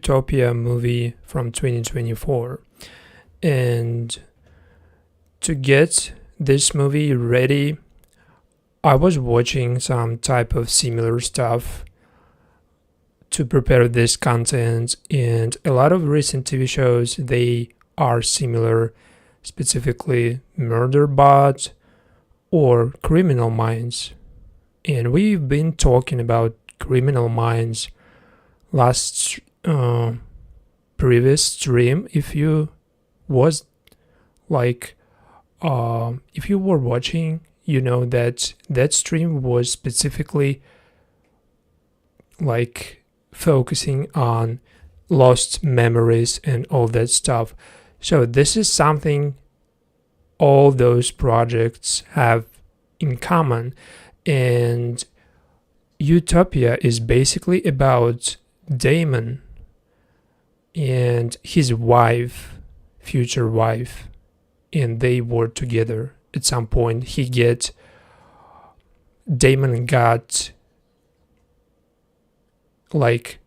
Utopia movie from 2024. And to get this movie ready, I was watching some type of similar stuff to prepare this content, and a lot of recent TV shows, they are similar, specifically Murderbot or Criminal Minds. And we've been talking about Criminal Minds last previous stream. If you was like if you were watching, you know that that stream was specifically like focusing on lost memories and all that stuff. So this is something all those projects have in common. And Utopia is basically about Damon and his wife, future wife, and they were together at some point. Damon got like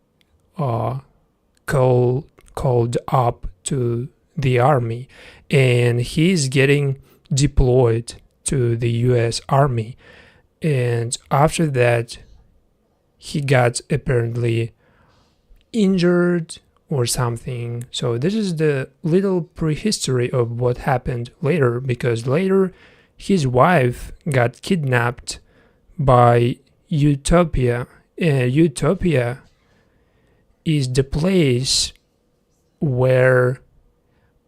called up to the army, and he's getting deployed to the US Army. And after that, he got apparently injured or something. So this is the little prehistory of what happened later, because later his wife got kidnapped by Utopia. Utopia is the place where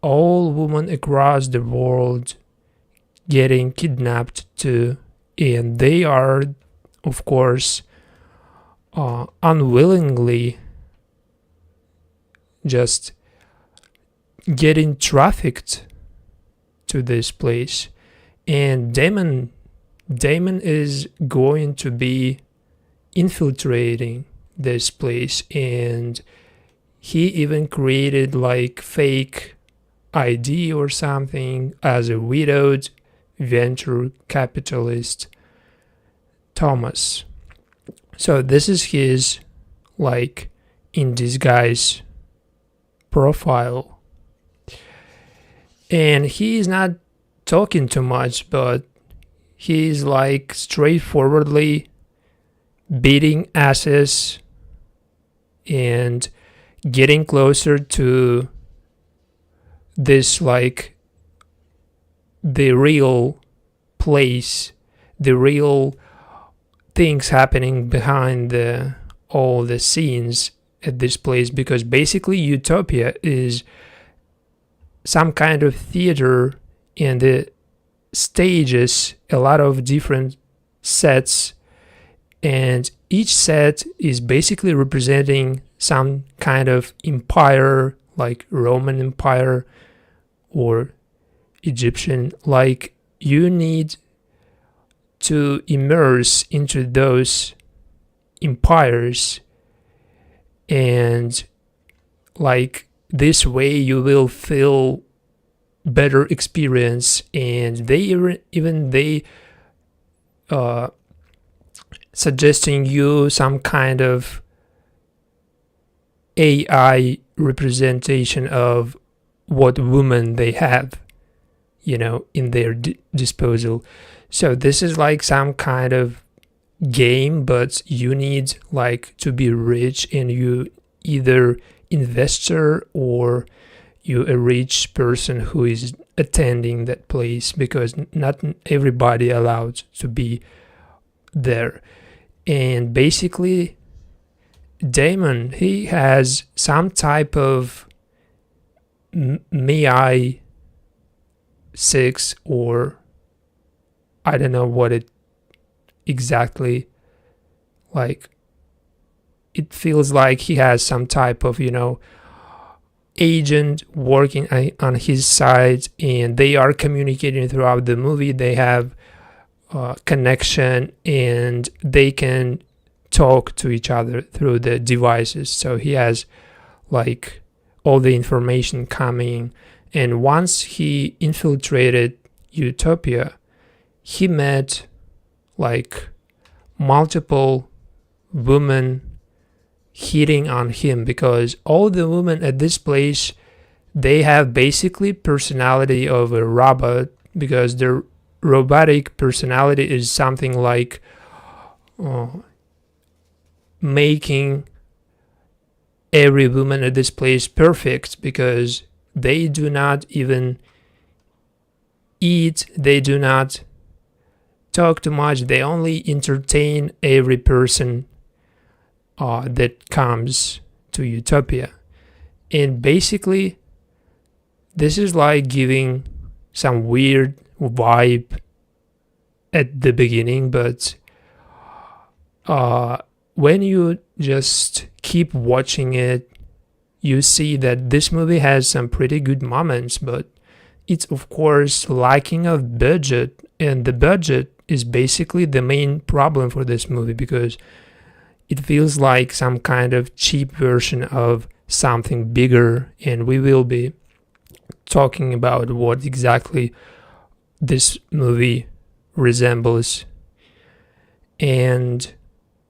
all women across the world getting kidnapped to, and they are, of course, unwillingly just getting trafficked to this place. And Damon is going to be infiltrating this place, and he even created like fake ID or something as a widowed venture capitalist Thomas. So this is his like in disguise profile, and he is not talking too much, but he's like straightforwardly beating asses and getting closer to this like the real place, the real things happening behind all the scenes at this place, because basically Utopia is some kind of theater, and the stages a lot of different sets, and each set is basically representing some kind of empire, like Roman Empire or Egyptian. Like you need to immerse into those empires, and like this way you will feel better experience. And they suggesting you some kind of AI representation of what women they have, in their disposal. So this is like some kind of game, but you need like to be rich, and you either investor or you a rich person who is attending that place, because not everybody allowed to be there. And basically Damon, he has some type of MI 6, or I don't know what it exactly like. It feels like he has some type of agent working on his side, and they are communicating throughout the movie. They have connection, and they can talk to each other through the devices. So he has like all the information coming. And once he infiltrated Utopia, he met like multiple women hitting on him, because all the women at this place, they have basically personality of a robot, because their robotic personality is something like making every woman at this place perfect, because they do not even eat, they do not talk too much, they only entertain every person that comes to Utopia. And basically, this is like giving some weird vibe at the beginning, but when you just keep watching it, you see that this movie has some pretty good moments, but it's of course lacking of budget, and the budget is basically the main problem for this movie, because it feels like some kind of cheap version of something bigger, and we will be talking about what exactly this movie resembles. And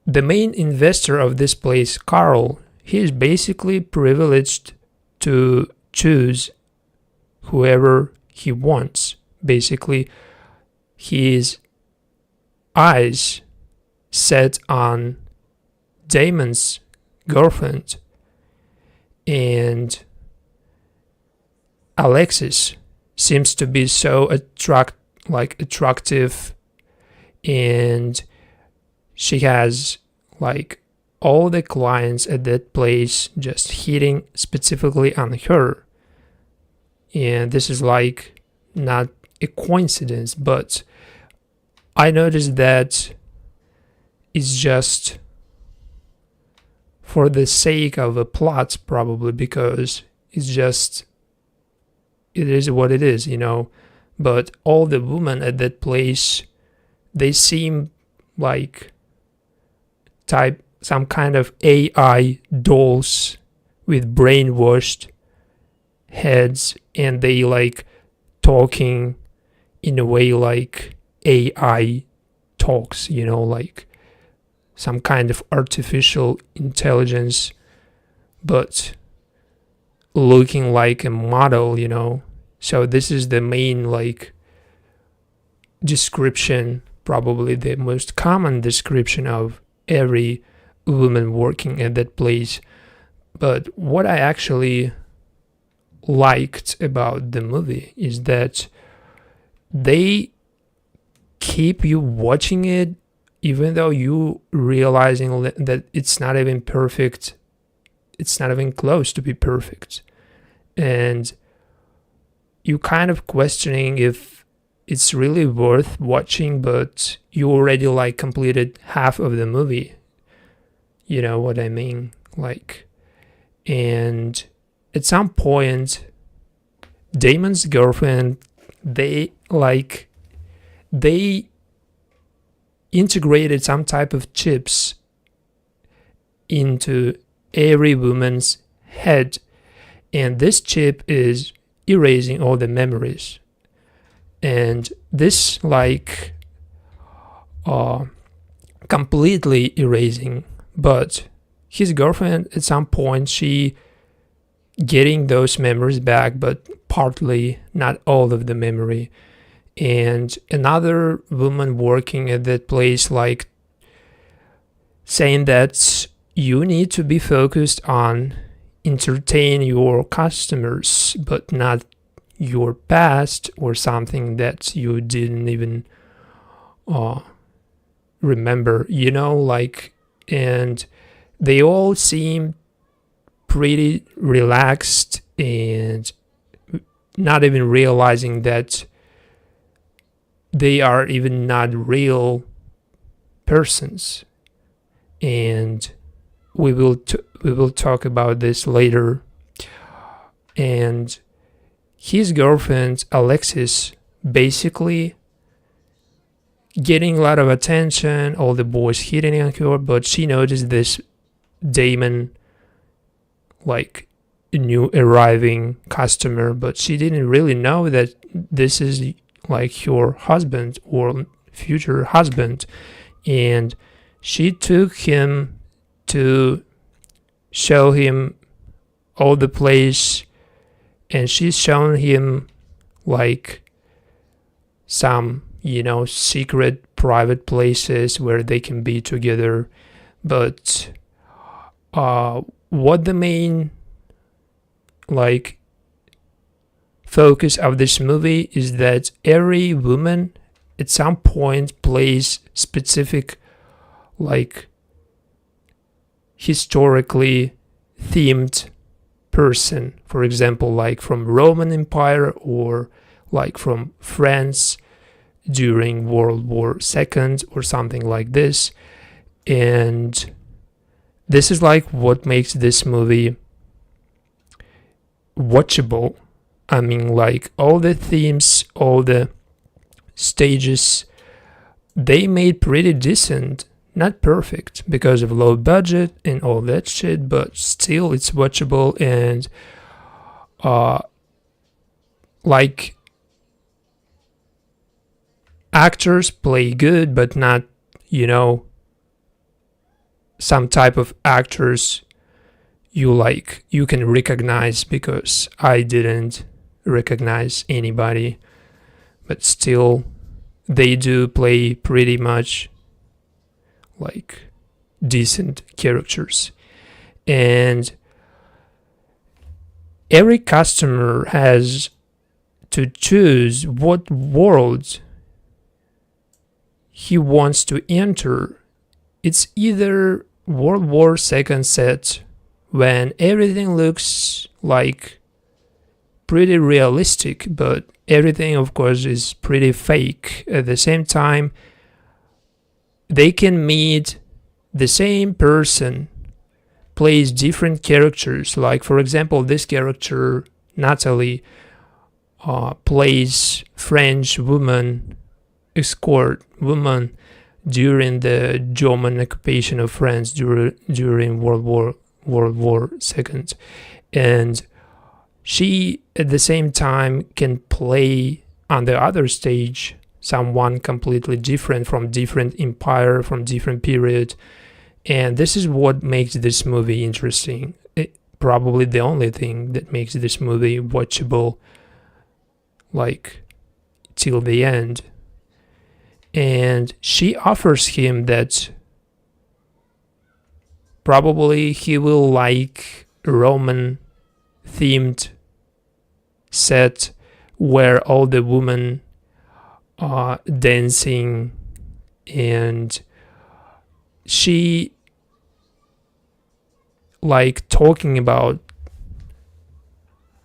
the main investor of this place, Carl, he is basically privileged to choose whoever he wants. Basically, his eyes set on Damon's girlfriend, and Alexis seems to be so attractive, and she has like all the clients at that place just hitting specifically on her. And this is like not a coincidence, but I noticed that it's just for the sake of a plot, probably, because it is what it is, but all the women at that place, they seem like some kind of AI dolls with brainwashed heads, and they like talking in a way like AI talks, like some kind of artificial intelligence, but looking like a model, So this is the main like description, probably the most common description of every woman working at that place. But what I actually liked about the movie is that they keep you watching it, even though you realizing that it's not even perfect, it's not even close to be perfect, and you kind of questioning if it's really worth watching, but you already like completed half of the movie, you know what I mean, like. And at some point, Damon's girlfriend, they integrated some type of chips into every woman's head, and this chip is erasing all the memories, and this completely erasing. But his girlfriend, at some point, she getting those memories back, but partly, not all of the memory. And another woman working at that place saying that you need to be focused on entertain your customers, but not your past or something that you didn't even remember, and they all seem pretty relaxed and not even realizing that they are even not real persons. And we will talk about this later. And his girlfriend Alexis basically getting a lot of attention, all the boys hitting on her, but she noticed this Damon, like a new arriving customer, but she didn't really know that this is like your husband or future husband. And she took him to show him all the place, and she's shown him like some, secret private places where they can be together. But what the main like focus of this movie is that every woman at some point plays specific like historically themed person, for example, like from Roman Empire or like from France during World War II or something like this. And this is like what makes this movie watchable. I mean, like all the themes, all the stages, they made pretty decent. Not perfect because of low budget and all that shit, but still it's watchable. And like actors play good, but not, some type of actors you can recognize, because I didn't recognize anybody, but still they do play pretty much like decent characters. And every customer has to choose what world he wants to enter. It's either World War II set, when everything looks like pretty realistic, but everything of course is pretty fake. At the same time, they can meet the same person plays different characters. Like for example, this character Natalie plays French woman, escort woman during the German occupation of France during World War II, and she at the same time can play on the other stage someone completely different from different empire, from different period. And this is what makes this movie interesting. Probably the only thing that makes this movie watchable like till the end. And she offers him that probably he will like Roman themed set where all the women are dancing, and she like talking about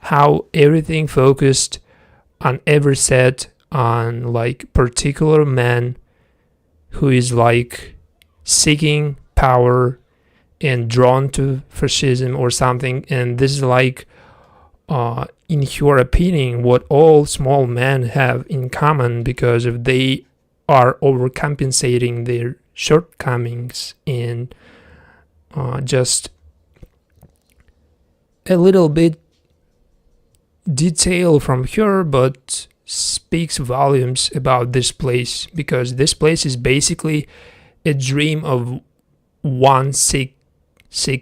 how everything focused on every set on like particular man who is like seeking power and drawn to fascism or something. And this is like in her opinion what all small men have in common, because if they are overcompensating their shortcomings. And just a little bit detail from her, but speaks volumes about this place, because this place is basically a dream of one sick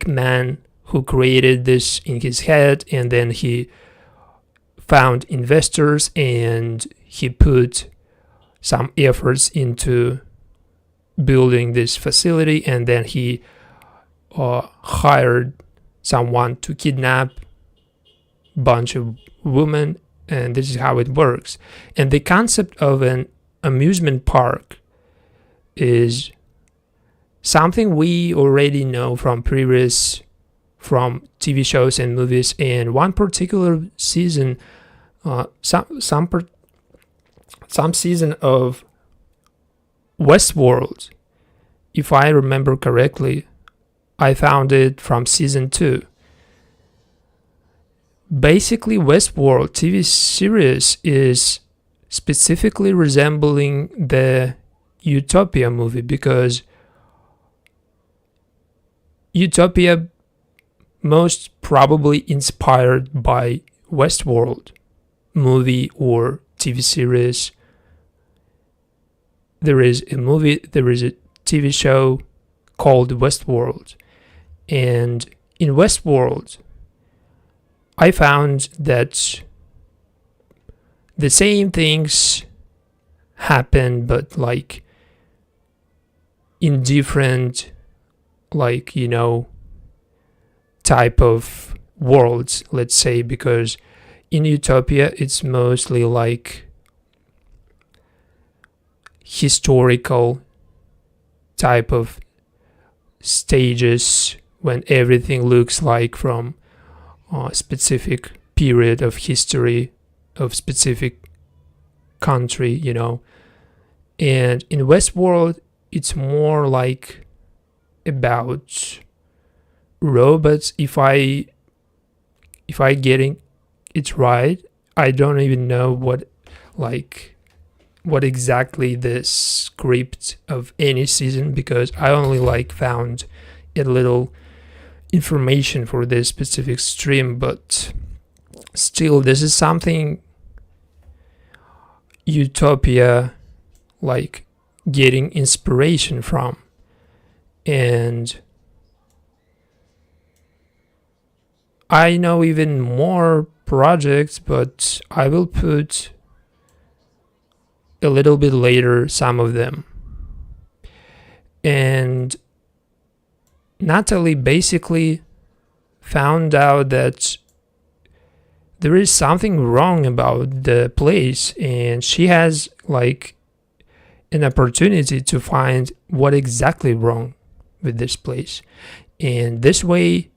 man who created this in his head, and then he found investors and he put some efforts into building this facility, and then he hired someone to kidnap a bunch of women, and this is how it works. And the concept of an amusement park is something we already know from TV shows and movies. And one particular season, some season of Westworld, if I remember correctly, I found it from season 2. Basically, Westworld TV series is specifically resembling the Utopia movie, because Utopia most probably inspired by Westworld movie or TV series. There is a movie, there is a TV show called Westworld, and in Westworld, I found that the same things happen, but like in different, like, type of worlds, let's say, because in Utopia it's mostly like historical type of stages when everything looks like from a specific period of history of specific country, and in Westworld it's more like about robots. If I getting it right, I don't even know what exactly the script of any season, because I only found a little information for this specific stream, but still this is something Utopia getting inspiration from. And I know even more projects, but I will put a little bit later some of them. And Natalie basically found out that there is something wrong about the place, and she has an opportunity to find what exactly wrong with this place, and this way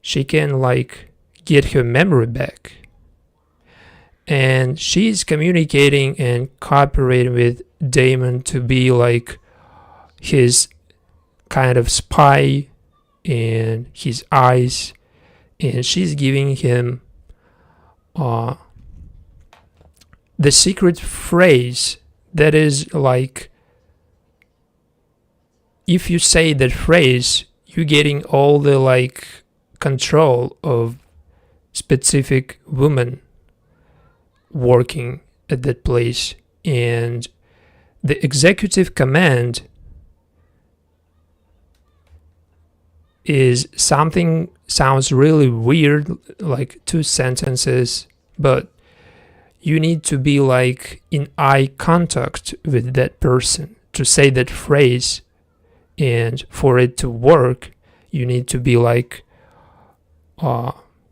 she can get her memory back. And she's communicating and cooperating with Damon to be his kind of spy and his eyes, and she's giving him the secret phrase that is if you say that phrase, you're getting all the control of specific woman working at that place. And the executive command is something sounds really weird, like 2 sentences, but you need to be in eye contact with that person to say that phrase, and for it to work you need to be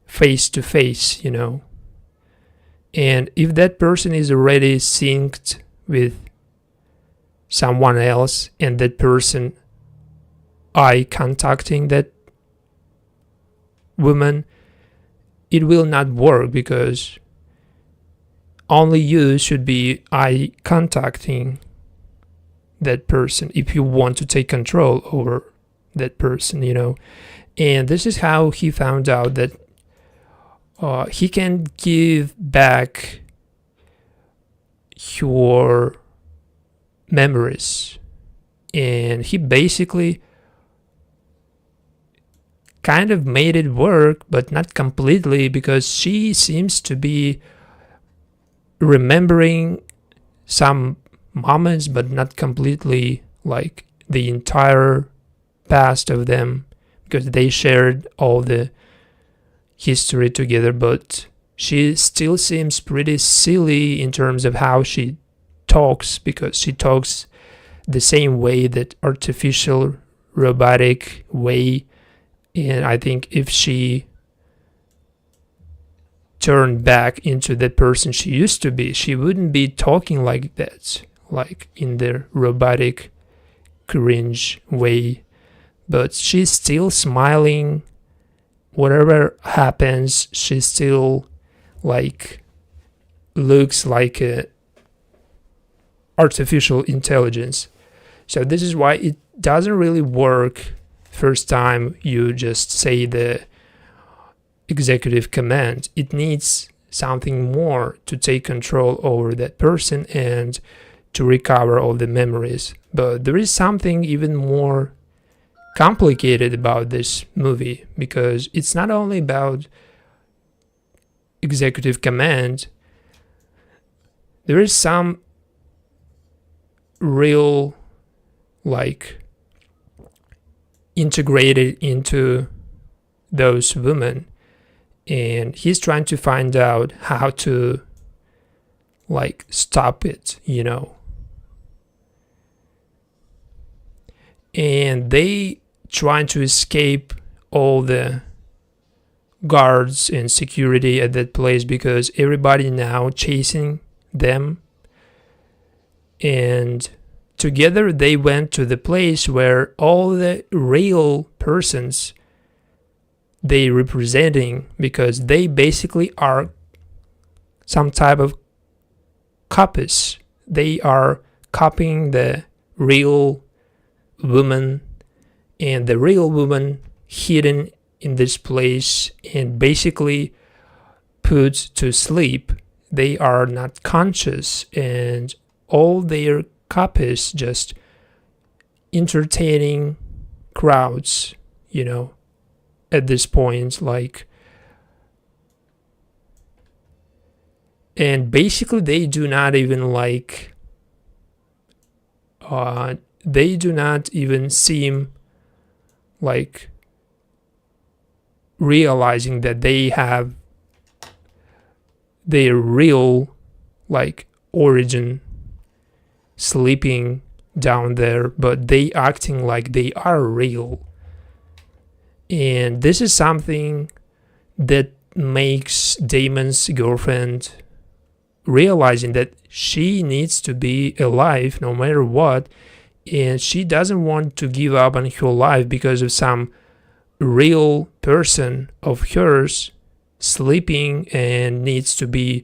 face to face, and if that person is already synced with someone else and that person eye contacting that woman, it will not work, because only you should be eye contacting that person if you want to take control over that person, And this is how he found out that he can give back your memories. And he basically kind of made it work, but not completely, because she seems to be remembering some moments, but not completely the entire past of them, because they shared all the history together. But she still seems pretty silly in terms of how she talks, because she talks the same way, that artificial robotic way. And I think if she turned back into the person she used to be, she wouldn't be talking like that, in the robotic cringe way. But she's still smiling. Whatever happens, she still looks like a artificial intelligence. So this is why it doesn't really work first time you just say the executive command. It needs something more to take control over that person and to recover all the memories. But there is something even more complicated about this movie, because it's not only about executive command. There is some real integrated into those women, and he's trying to find out how to like stop it, and they trying to escape all the guards and security at that place because everybody now chasing them. And together they went to the place where all the real persons they representing, because they basically are some type of copies. They are copying the real woman, and the real woman hidden in this place and basically put to sleep. They are not conscious, and all their copies just entertaining crowds, at this point, like, and basically they do not even they do not even seem like realizing that they have their real origin sleeping down there, but they acting like they are real. And this is something that makes Damon's girlfriend realizing that she needs to be alive no matter what, and she doesn't want to give up on her life because of some real person of hers sleeping and needs to be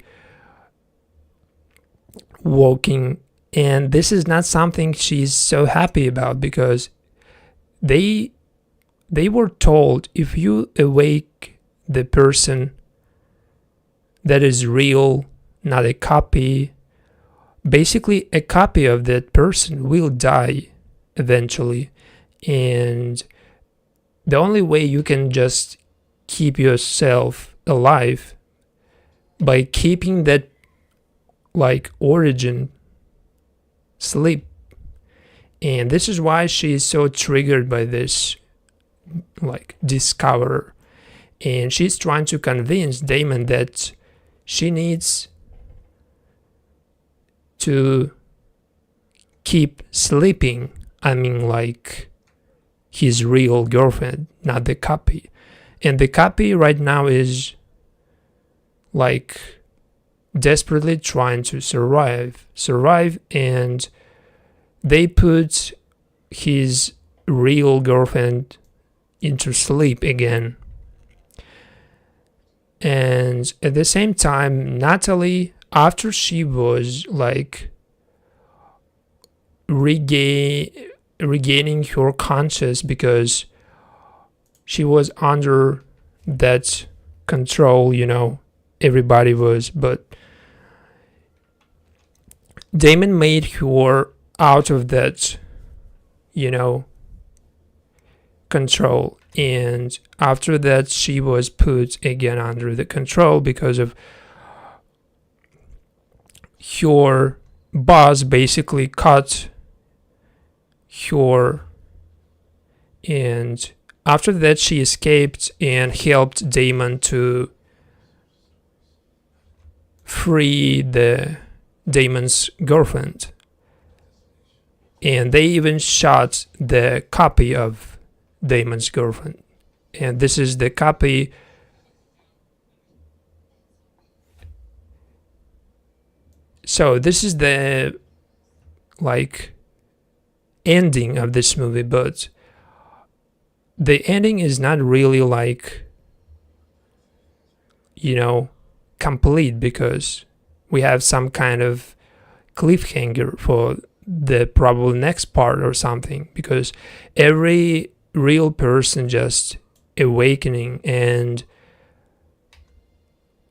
walking. And this is not something she's so happy about, because they were told, if you awake the person that is real, not a copy, basically a copy of that person will die eventually. And the only way you can just keep yourself alive by keeping that origin sleep. And this is why she is so triggered by this discover, and she's trying to convince Damon that she needs to keep sleeping. I mean, his real girlfriend, not the copy. And the copy right now is desperately trying to survive, and they put his real girlfriend into sleep again. And at the same time, Natalie, after she was regaining her conscious, because she was under that control, everybody was, but Damon made her out of that, control. And after that, she was put again under the control because of her boss basically cut her. And after that, she escaped and helped Damon to free Damon's girlfriend. And they even shot the copy of Damon's girlfriend. And this is the copy. So this is the ending of this movie, but the ending is not really complete, because we have some kind of cliffhanger for the probably next part or something, because every real person just awakening, and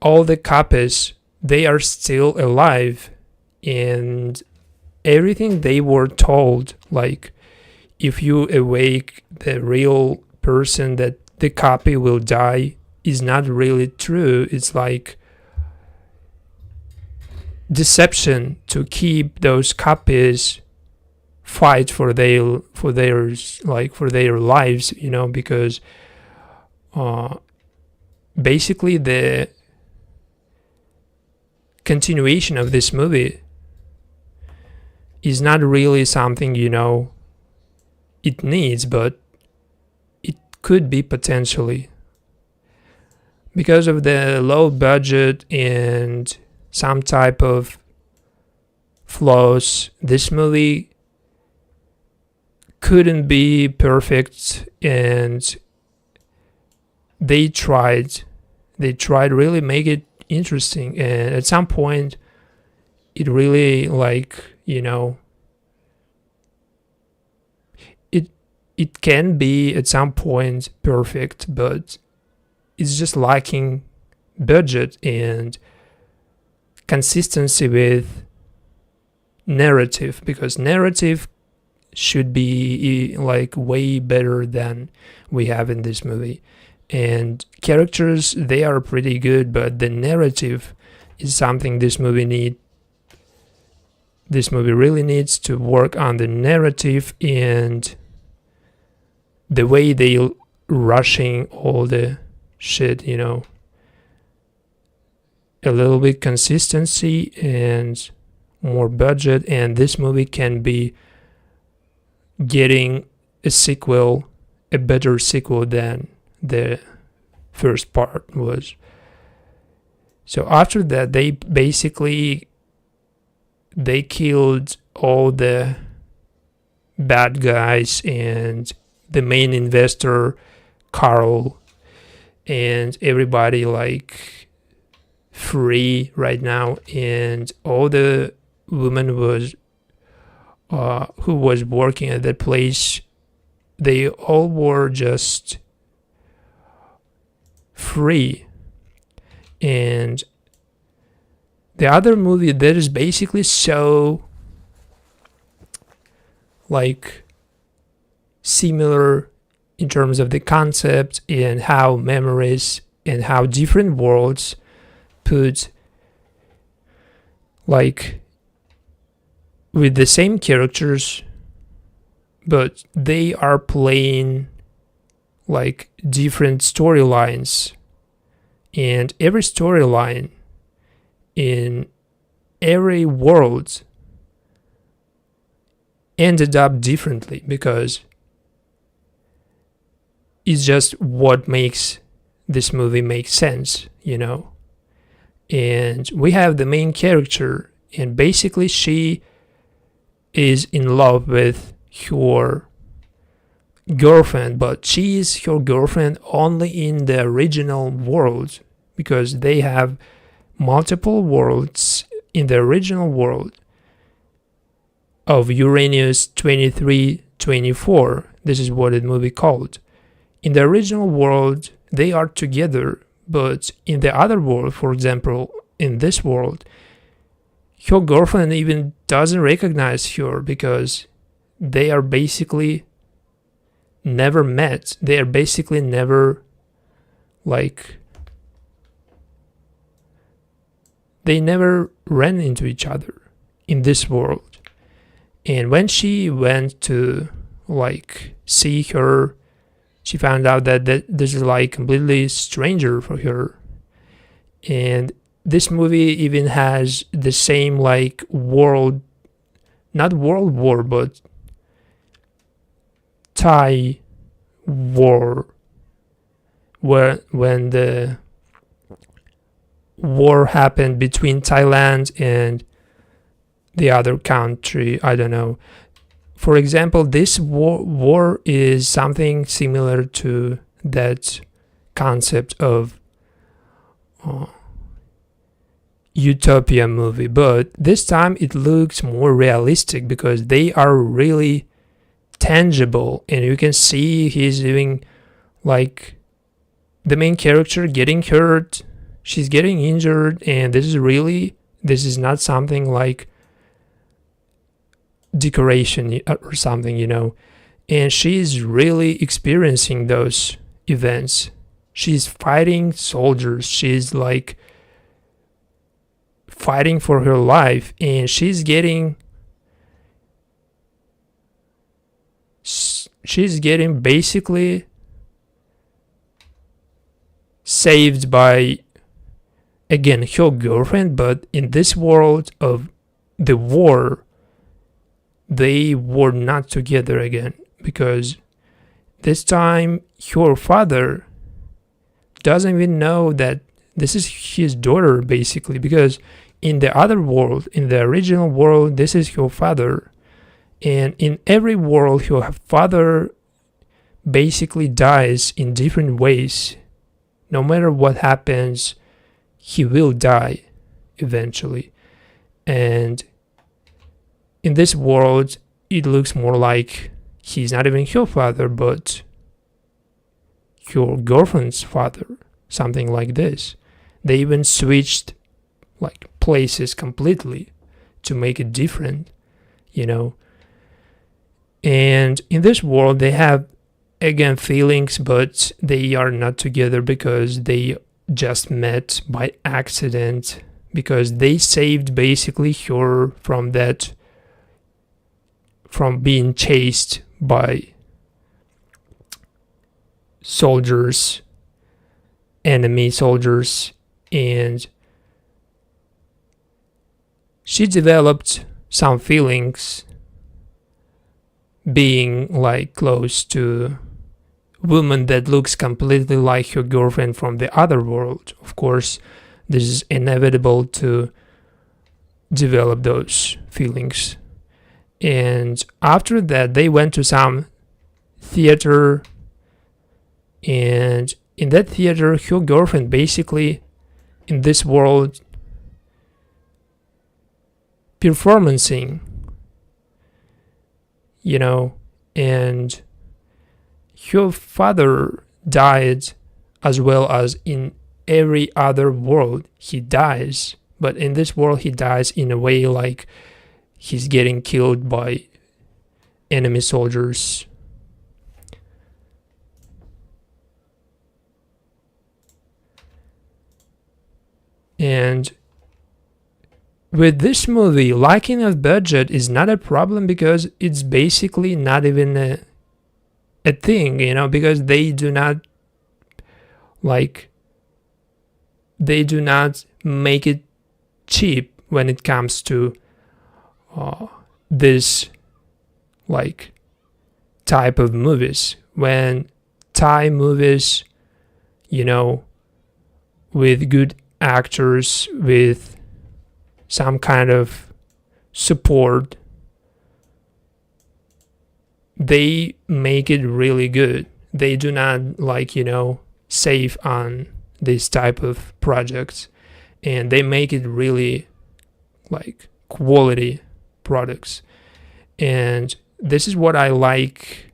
all the copies, they are still alive, and everything they were told, if you awake the real person that the copy will die, is not really true. It's deception to keep those copies fight for their lives, because basically the continuation of this movie is not really something, it needs, but it could be potentially. Because of the low budget and some type of flaws, this movie couldn't be perfect, and they tried really make it interesting, and at some point it really it can be at some point perfect, but it's just lacking budget and consistency with narrative, because narrative should be way better than we have in this movie. And characters, they are pretty good, but the narrative is something this movie really needs to work on the narrative and the way they rushing all the shit, a little bit consistency and more budget, and this movie can be getting a better sequel than the first part was. So after that, they killed all the bad guys and the main investor, Carl, and everybody free right now, and all the women who was working at that place, they all were just free. And the other movie that is basically so similar in terms of the concept and how memories and how different worlds put with the same characters, but they are playing different storylines, and every storyline in every world ended up differently, because it's just what makes this movie make sense, And we have the main character, and basically she is in love with her girlfriend, but she is her girlfriend only in the original world, because they have multiple worlds in the original world of Uranus 2324. This is what the movie called. In the original world, they are together, but in the other world, for example, in this world, her girlfriend even doesn't recognize her, because they are basically never met. They are basically never they never ran into each other in this world. And when she went to see her, she found out that this is completely stranger for her. And this movie even has the same world, not world war, but Thai war, when the war happened between Thailand and the other country, I don't know. For example, this war is something similar to that concept of Utopia movie, but this time it looks more realistic, because they are really tangible, and you can see he's doing the main character getting hurt, she's getting injured, and this is not something decoration or something, and she's really experiencing those events. She's fighting soldiers, she's fighting for her life, and she's getting basically saved by, again, her girlfriend, but in this world of the war, they were not together again, because this time her father doesn't even know that this is his daughter, basically, because in the other world, in the original world, this is her father, and in every world her father basically dies in different ways. No matter what happens, he will die eventually. And in this world, it looks more like he's not even her father, but your girlfriend's father, something like this. They even switched like places completely to make it different, you know. And in this world, they have, again, feelings, but they are not together because they just met by accident, because they saved basically her from being chased by soldiers, enemy soldiers, and she developed some feelings being like close to a woman that looks completely like her girlfriend from the other world. Of course, this is inevitable to develop those feelings. And after that, they went to some theater, and in that theater, her girlfriend basically in this world performing, you know, and her father died as well as in every other world he dies, but in this world he dies in a way like he's getting killed by enemy soldiers. And with this movie, lacking of budget is not a problem, because it's basically not even a thing, you know, because they do not make it cheap when it comes to this like type of movies. When Thai movies, you know, with good actors, with some kind of support, they make it really good. They do not save on this type of projects, and they make it really like quality products. And this is what I like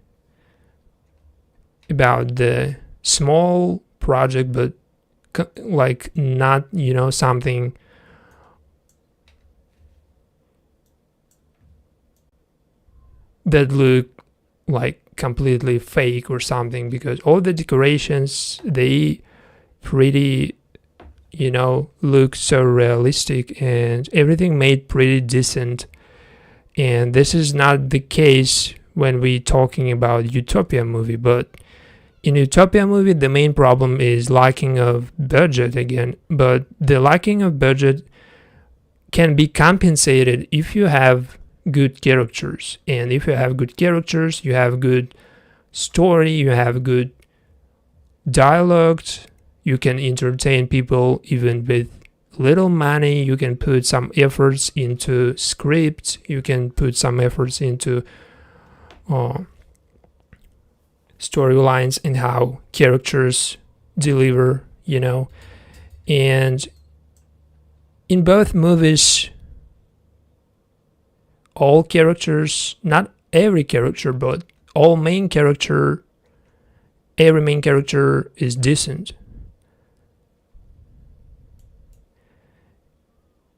about the small project, but like not, something that look like completely fake or something, because all the decorations, they pretty look so realistic, and everything made pretty decent. And this is not the case when we talking about Utopia movie, but in Utopia movie the main problem is lacking of budget again. But the lacking of budget can be compensated if you have good characters, and if you have good characters, you have good story, you have good dialogues, you can entertain people even with little money. You can put some efforts into script, you can put some efforts into storylines and how characters deliver, and in both movies, all characters, not every character, but every main character is decent.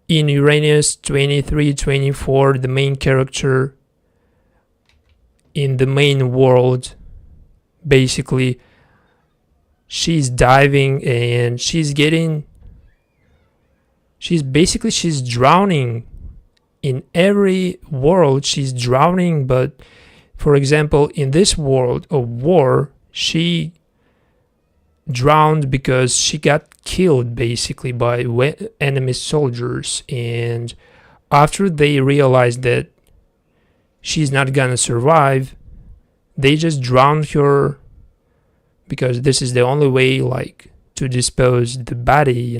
In Uranus 23-24, the main character in the main world, basically, she's diving and she's drowning. In every world she's drowning, but for example in this world of war, she drowned because she got killed basically by enemy soldiers, and after they realized that she's not gonna survive, they just drowned her because this is the only way like to dispose the body,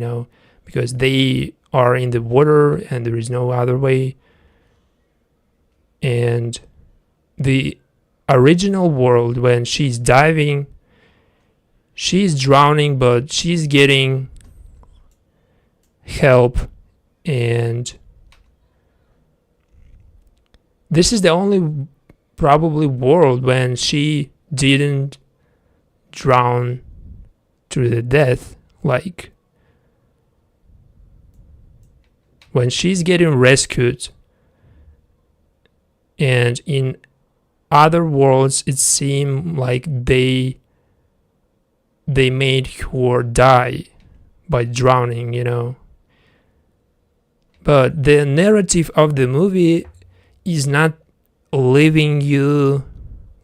because they are in the water and there is no other way. And the original world, when she's diving, she's drowning, but she's getting help. And this is the only probably world when she didn't drown to the death. Like when she's getting rescued, and in other worlds it seemed like they made her die by drowning. But the narrative of the movie is not leaving you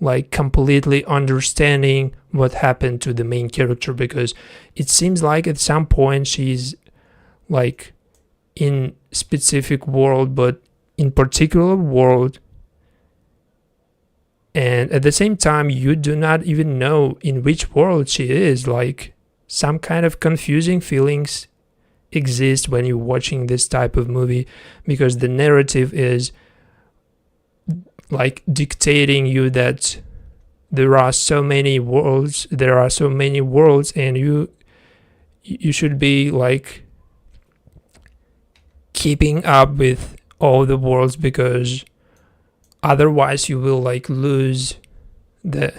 like completely understanding what happened to the main character, because it seems like at some point she's like in specific world, but in particular world, and at the same time you do not even know in which world she is. Like some kind of confusing feelings exist when you're watching this type of movie, because the narrative is like dictating you that there are so many worlds, and you should be like keeping up with all the worlds, because otherwise you will like lose the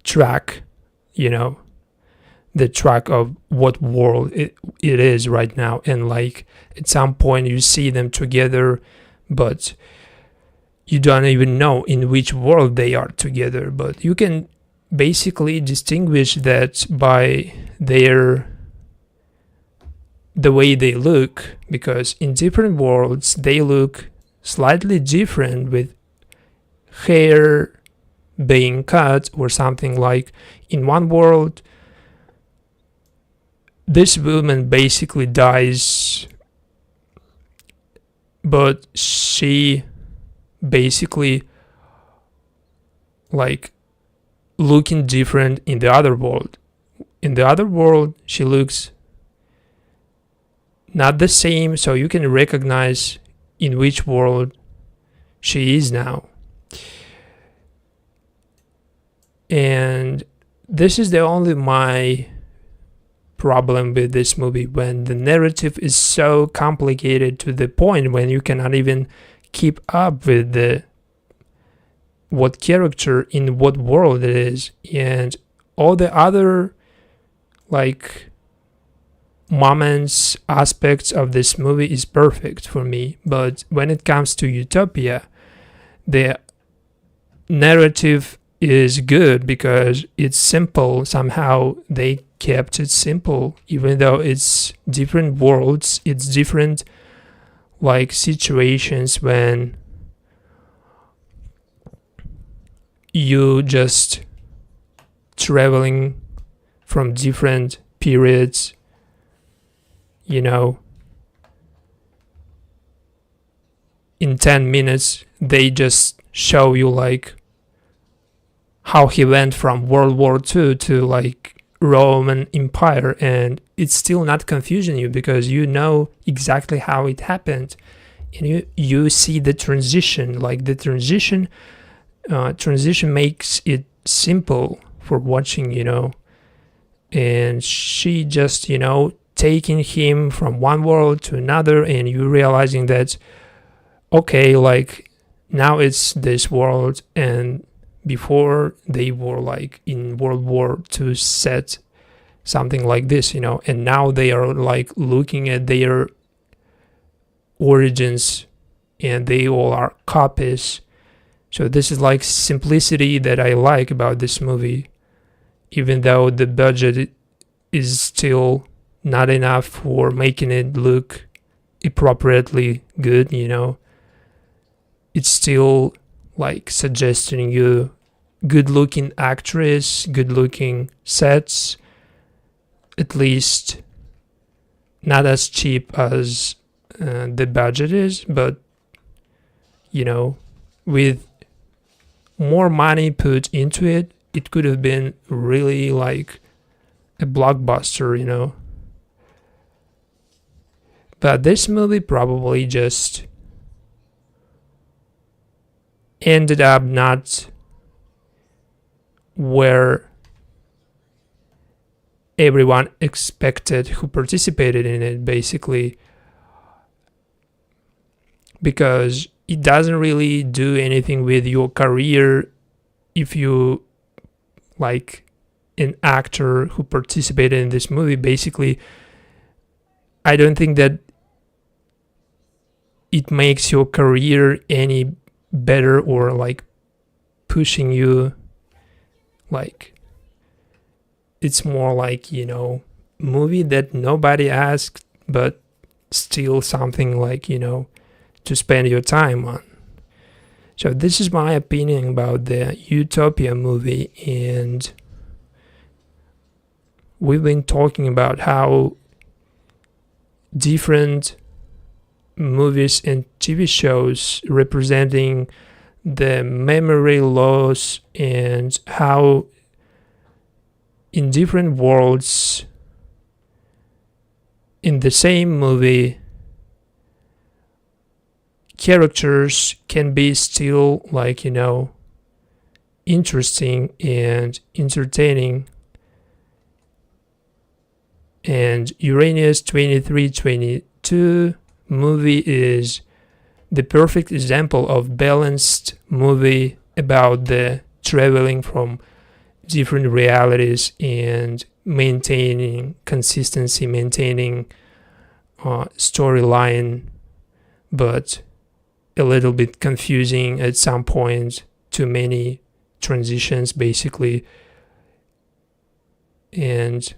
track, the track of what world it is right now. And like at some point you see them together, but you don't even know in which world they are together. But you can basically distinguish that by the way they look, because in different worlds they look slightly different, with hair being cut or something. Like in one world this woman basically dies, but she basically like looking different in the other world. In the other world she looks not the same, so you can recognize in which world she is now. And this is the only my problem with this movie, when the narrative is so complicated to the point when you cannot even keep up with what character in what world it is. And all the other like moments, aspects of this movie is perfect for me. But when it comes to Utopia, the narrative is good because it's simple. Somehow they kept it simple, even though it's different worlds, it's different like situations when you just traveling from different periods, in 10 minutes they just show you like how he went from World War II to like Roman Empire, and it's still not confusing you because you know exactly how it happened, and you see the transition. Like the transition makes it simple for watching, and she just taking him from one world to another, and you realizing that okay, like now it's this world, and before they were like in World War II set, something like this, and now they are like looking at their origins and they all are copies. So this is like simplicity that I like about this movie, even though the budget is still not enough for making it look appropriately good, it's still like suggesting you good looking actress, good looking sets, at least not as cheap as the budget is, but with more money put into it, it could have been really like a blockbuster. But this movie probably just ended up not where everyone expected who participated in it, basically, because it doesn't really do anything with your career if you like an actor who participated in this movie. Basically, I don't think that it makes your career any better or like pushing you. Like, it's more like, movie that nobody asked, but still something like, to spend your time on. So this is my opinion about the Utopia movie, and we've been talking about how different movies and TV shows representing the memory loss and how in different worlds in the same movie characters can be still like interesting and entertaining. And Uranus 2322 movie is the perfect example of balanced movie about the traveling from different realities and maintaining consistency, maintaining storyline, but a little bit confusing at some point, too many transitions basically. And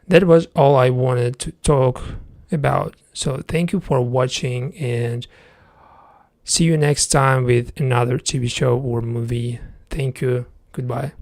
that was all I wanted to talk about. So thank you for watching, and see you next time with another TV show or movie. Thank you. Goodbye.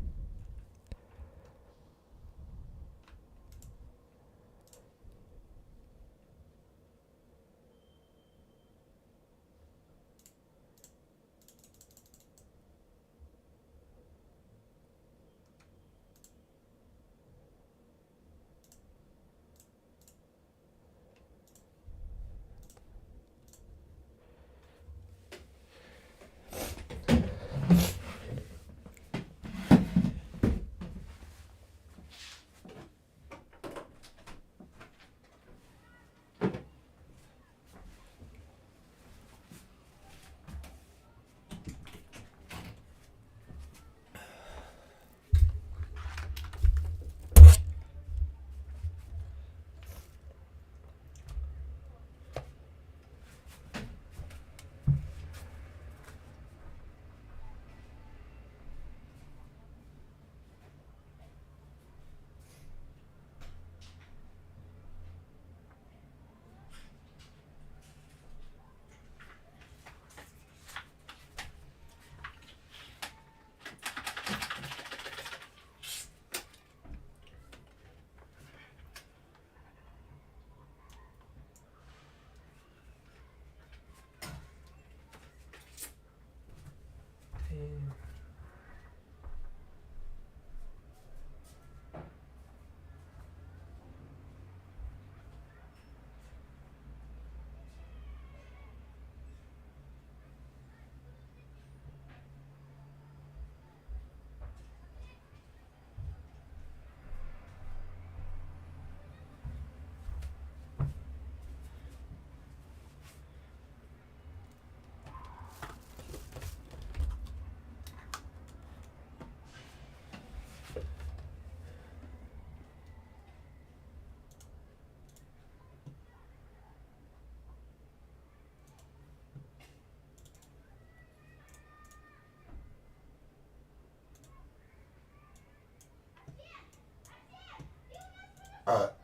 All right.